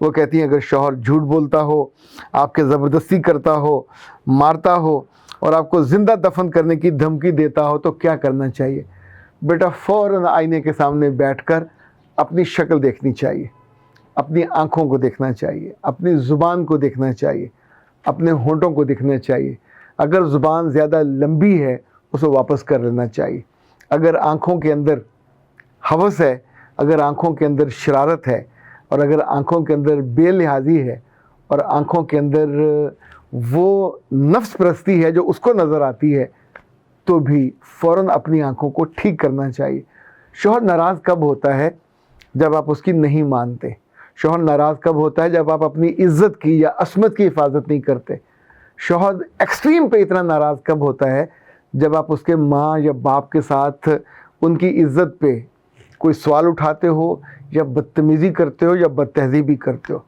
وہ کہتی ہیں اگر شوہر جھوٹ بولتا ہو، آپ کے زبردستی کرتا ہو، مارتا ہو اور آپ کو زندہ دفن کرنے کی دھمکی دیتا ہو تو کیا کرنا چاہیے؟ بیٹا فوراً آئینے کے سامنے بیٹھ کر اپنی شکل دیکھنی چاہیے، اپنی آنکھوں کو دیکھنا چاہیے، اپنی زبان کو دیکھنا چاہیے، اپنے ہونٹوں کو دیکھنا چاہیے۔ اگر زبان زیادہ لمبی ہے اسے واپس کر لینا چاہیے۔ اگر آنکھوں کے اندر ہوس ہے، اگر آنکھوں کے اندر شرارت ہے، اور اگر آنکھوں کے اندر بے لحاظی ہے، اور آنکھوں کے اندر وہ نفس پرستی ہے جو اس کو نظر آتی ہے، تو بھی فوراً اپنی آنکھوں کو ٹھیک کرنا چاہیے۔ شوہر ناراض کب ہوتا ہے؟ جب آپ اس کی نہیں مانتے۔ شوہر ناراض کب ہوتا ہے؟ جب آپ اپنی عزت کی یا عصمت کی حفاظت نہیں کرتے۔ شوہر ایکسٹریم پہ اتنا ناراض کب ہوتا ہے؟ جب آپ اس کے ماں یا باپ کے ساتھ ان کی عزت پہ کوئی سوال اٹھاتے ہو، یا بدتمیزی کرتے ہو، یا بد تہذیبی کرتے ہو۔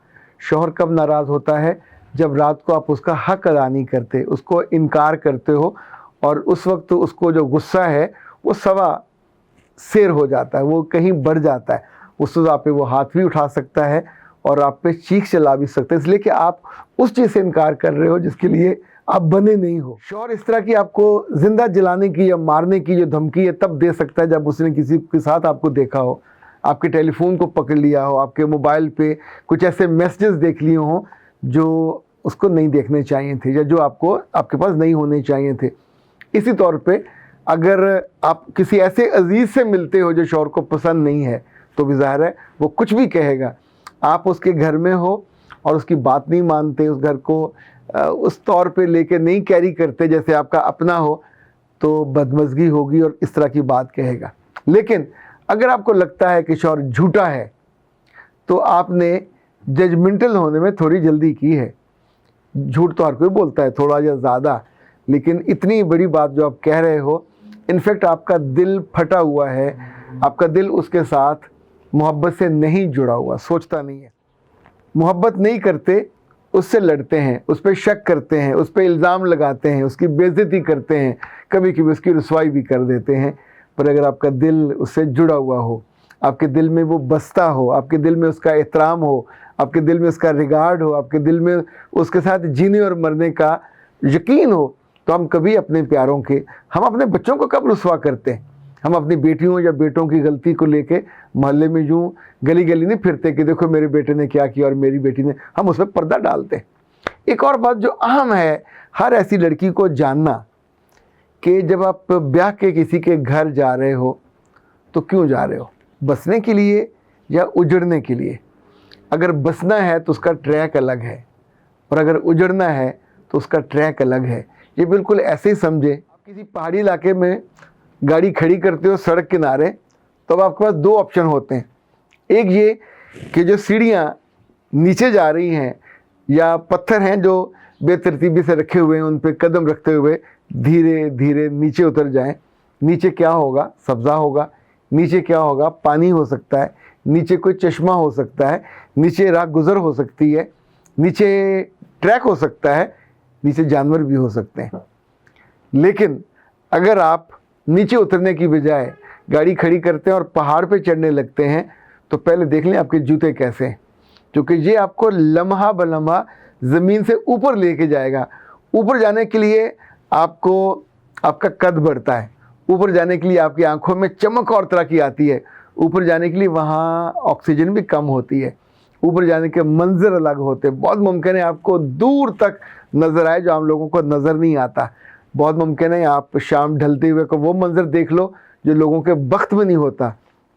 شوہر کب ناراض ہوتا ہے؟ جب رات کو آپ اس کا حق ادا نہیں کرتے، اس کو انکار کرتے ہو، اور اس وقت اس کو جو غصہ ہے وہ سوا سیر ہو جاتا ہے، وہ کہیں بڑھ جاتا ہے۔ اس وقت آپ پہ وہ ہاتھ بھی اٹھا سکتا ہے اور آپ پہ چیخ چلا بھی سکتا ہے، اس لیے کہ آپ اس چیز سے انکار کر رہے ہو جس کے لیے آپ بنے نہیں ہو۔ شوہر اس طرح کی آپ کو زندہ جلانے کی یا مارنے کی جو دھمکی ہے تب دے سکتا ہے جب اس نے کسی کے ساتھ آپ کو دیکھا ہو، آپ کے ٹیلی فون کو پکڑ لیا ہو، آپ کے موبائل پہ کچھ ایسے میسیجز دیکھ لیے ہوں جو اس کو نہیں دیکھنے چاہیے تھے، یا جو آپ کے پاس نہیں ہونے چاہیے تھے۔ اسی طور پہ اگر آپ کسی ایسے عزیز سے ملتے ہو جو شوہر کو پسند نہیں ہے، تو بھی ظاہر ہے وہ کچھ بھی کہے گا۔ آپ اس کے گھر میں ہو اور اس کی بات نہیں مانتے، اس گھر کو اس طور پہ لے کے نہیں کیری کرتے جیسے آپ کا اپنا ہو، تو بدمزگی ہوگی اور اس طرح کی بات کہے گا۔ لیکن اگر آپ کو لگتا ہے کہ شوہر جھوٹا ہے تو آپ نے ججمنٹل ہونے میں تھوڑی جلدی کی ہے۔ جھوٹ تو ہر کوئی بولتا ہے، تھوڑا یا زیادہ، لیکن اتنی بڑی بات جو آپ کہہ رہے ہو، انفیکٹ آپ کا دل پھٹا ہوا ہے، آپ کا دل اس کے ساتھ محبت سے نہیں جڑا ہوا، سوچتا نہیں ہے، محبت نہیں کرتے، اس سے لڑتے ہیں، اس پہ شک کرتے ہیں، اس پہ الزام لگاتے ہیں، اس کی بے عزتی کرتے ہیں، کبھی کبھی اس کی رسوائی بھی کر دیتے ہیں۔ پر اگر آپ کا دل اس سے جڑا ہوا ہو، آپ کے دل میں وہ بستا ہو، آپ کے دل میں اس کا احترام ہو، آپ کے دل میں اس کا ریگارڈ ہو، آپ کے دل میں اس کے ساتھ جینے اور مرنے کا یقین ہو، تو ہم کبھی اپنے پیاروں کے، ہم اپنے بچوں کو کب رسوا کرتے ہیں؟ ہم اپنی بیٹیوں یا بیٹوں کی غلطی کو لے کے محلے میں یوں گلی گلی نہیں پھرتے کہ دیکھو میرے بیٹے نے کیا کیا اور میری بیٹی نے، ہم اس پہ پردہ ڈالتے ہیں۔ ایک اور بات جو اہم ہے ہر ایسی لڑکی کو جاننا، کہ جب آپ بیاہ کے کسی کے گھر جا رہے ہو تو کیوں جا رہے ہو؟ بسنے کے لیے یا اجڑنے کے لیے؟ اگر بسنا ہے تو اس کا ٹریک الگ ہے، اور اگر اجڑنا ہے تو اس کا ٹریک الگ ہے۔ یہ بالکل ایسے ہی سمجھے، آپ کسی پہاڑی علاقے میں گاڑی کھڑی کرتے ہو سڑک کنارے، تو اب آپ کے پاس دو آپشن ہوتے ہیں۔ ایک یہ کہ جو سیڑھیاں نیچے جا رہی ہیں یا پتھر ہیں جو بے ترتیبی سے رکھے ہوئے ہیں، ان پہ قدم رکھتے ہوئے دھیرے دھیرے نیچے اتر جائیں۔ نیچے کیا ہوگا؟ سبزہ ہوگا۔ نیچے کیا ہوگا؟ پانی ہو سکتا ہے، نیچے کوئی چشمہ ہو سکتا ہے، نیچے راہ گزر ہو سکتی ہے، نیچے ٹریک ہو سکتا ہے، نیچے جانور بھی ہو سکتے ہیں۔ لیکن اگر آپ نیچے اترنے کی بجائے گاڑی کھڑی کرتے ہیں اور پہاڑ پہ چڑھنے لگتے ہیں، تو پہلے دیکھ لیں آپ کے جوتے کیسے ہیں، کیونکہ یہ آپ کو لمحہ بلمحہ زمین سے اوپر لے کے جائے گا۔ اوپر جانے کے لیے آپ کا قد بڑھتا ہے، اوپر جانے کے لیے آپ کی آنکھوں میں چمک اور طرح کی آتی ہے، اوپر جانے کے لیے وہاں آکسیجن بھی کم ہوتی ہے، اوپر جانے کے منظر الگ ہوتے ہیں۔ بہت ممکن ہے آپ کو دور تک نظر آئے جو عام لوگوں کو نظر نہیں آتا۔ بہت ممکن ہے آپ شام ڈھلتے ہوئے کو وہ منظر دیکھ لو جو لوگوں کے بخت میں نہیں ہوتا۔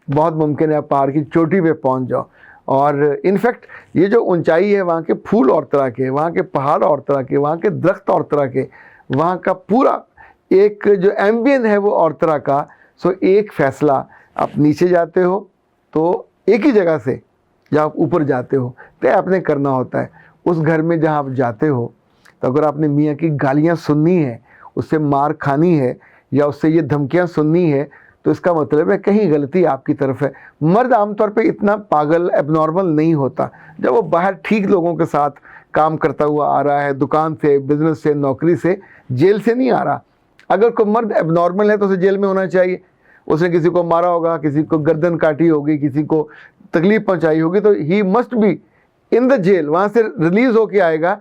بہت ممکن ہے آپ پہاڑ کی چوٹی پہ پہنچ جاؤ، اور انفیکٹ یہ جو اونچائی ہے، وہاں کے پھول اور طرح کے، وہاں کے پہاڑ اور طرح کے، وہاں کے درخت اور طرح کے، وہاں کا پورا ایک جو ایمبین ہے وہ اور طرح کا۔ سو ایک فیصلہ، آپ نیچے جاتے ہو تو ایک ہی جگہ سے جب آپ اوپر جاتے ہو طے آپ نے کرنا ہوتا ہے۔ اس گھر میں جہاں آپ جاتے ہو، تو اگر آپ نے میاں کی گالیاں سننی ہے، اس سے مار کھانی ہے، یا اس سے یہ دھمکیاں سننی ہے، تو اس کا مطلب ہے کہیں غلطی آپ کی طرف ہے۔ مرد عام طور پہ اتنا پاگل ایب نارمل نہیں ہوتا۔ جب وہ باہر ٹھیک لوگوں کے ساتھ کام کرتا ہوا آ رہا ہے، دکان سے، بزنس سے، نوکری سے، جیل سے نہیں آ رہا۔ اگر کوئی مرد ایب نارمل ہے تو اسے جیل میں ہونا چاہیے۔ اس نے کسی کو مارا ہوگا، کسی کو گردن کاٹی ہوگی، کسی کو تکلیف پہنچائی ہوگی، تو ہی must be in the jail وہاں سے ریلیز ہو کے آئے گا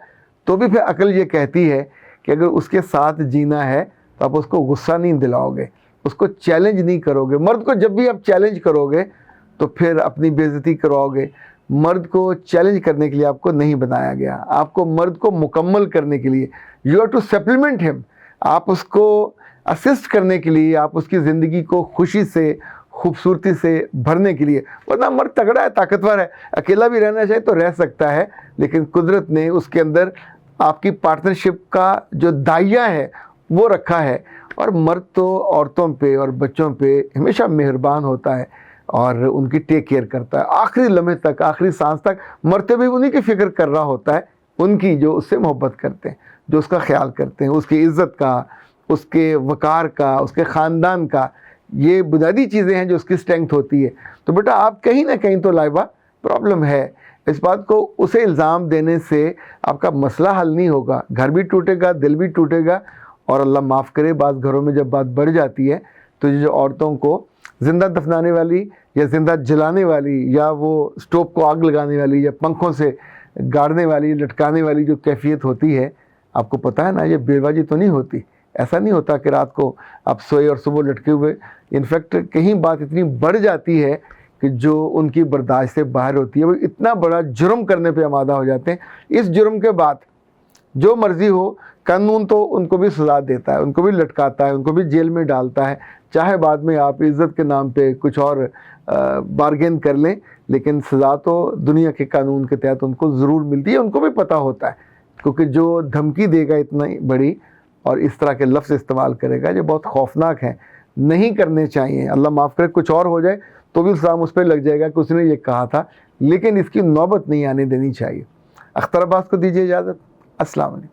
تو بھی پھر عقل یہ کہتی ہے کہ اگر اس کے ساتھ جینا ہے تو آپ اس کو غصہ نہیں دلاؤ گے, اس کو چیلنج نہیں کرو گے. مرد کو جب بھی آپ چیلنج کرو گے تو پھر اپنی بے عزتی کرواؤ گے. مرد کو چیلنج کرنے کے لیے آپ کو نہیں بنایا گیا, آپ کو مرد کو مکمل کرنے کے لیے, یو ہیو ٹو سپلیمنٹ ہم, آپ اس کو اسسٹ کرنے کے لیے, آپ اس کی زندگی کو خوشی سے خوبصورتی سے بھرنے کے لیے. ورنہ مرد تگڑا ہے, طاقتور ہے, اکیلا بھی رہنا چاہے تو رہ سکتا ہے, لیکن قدرت نے اس کے اندر آپ کی پارٹنرشپ کا جو دائیا ہے وہ رکھا ہے. اور مرد تو عورتوں پہ اور بچوں پہ ہمیشہ مہربان ہوتا ہے اور ان کی ٹیک کیئر کرتا ہے آخری لمحے تک, آخری سانس تک. مرتے بھی انہی کی فکر کر رہا ہوتا ہے, ان کی جو اس سے محبت کرتے ہیں, جو اس کا خیال کرتے ہیں, اس کی عزت کا, اس کے وقار کا, اس کے خاندان کا. یہ بنیادی چیزیں ہیں جو اس کی اسٹرینگتھ ہوتی ہے. تو بیٹا آپ کہیں نہ کہیں تو لائبہ پرابلم ہے. اس بات کو اسے الزام دینے سے آپ کا مسئلہ حل نہیں ہوگا, گھر بھی ٹوٹے گا, دل بھی ٹوٹے گا. اور اللہ معاف کرے, بعض گھروں میں جب بات بڑھ جاتی ہے تو یہ جو عورتوں کو زندہ دفنانے والی یا زندہ جلانے والی یا وہ سٹوپ کو آگ لگانے والی یا پنکھوں سے گاڑنے والی, لٹکانے والی جو کیفیت ہوتی ہے, آپ کو پتہ ہے نا, یہ بے وجہ تو نہیں ہوتی. ایسا نہیں ہوتا کہ رات کو آپ سوئے اور صبح لٹکے ہوئے. انفیکٹ کہیں بات اتنی بڑھ جاتی ہے کہ جو ان کی برداشت سے باہر ہوتی ہے, وہ اتنا بڑا جرم کرنے پہ آمادہ ہو جاتے ہیں. اس جرم کے بعد جو مرضی ہو, قانون تو ان کو بھی سزا دیتا ہے, ان کو بھی لٹکاتا ہے, ان کو بھی جیل میں ڈالتا ہے. چاہے بعد میں آپ عزت کے نام پہ کچھ اور بارگین کر لیں, لیکن سزا تو دنیا کے قانون کے تحت ان کو ضرور ملتی ہے. ان کو بھی پتہ ہوتا ہے, کیونکہ جو دھمکی دے گا اتنا بڑی اور اس طرح کے لفظ استعمال کرے گا, یہ بہت خوفناک ہیں, نہیں کرنے چاہیے. اللہ معاف کرے, کچھ اور ہو جائے تو بھی الزام اس پہ لگ جائے گا کہ اس نے یہ کہا تھا, لیکن اس کی نوبت نہیں آنے دینی چاہیے. اختر عباس کو دیجیے اجازت. السلام علیکم.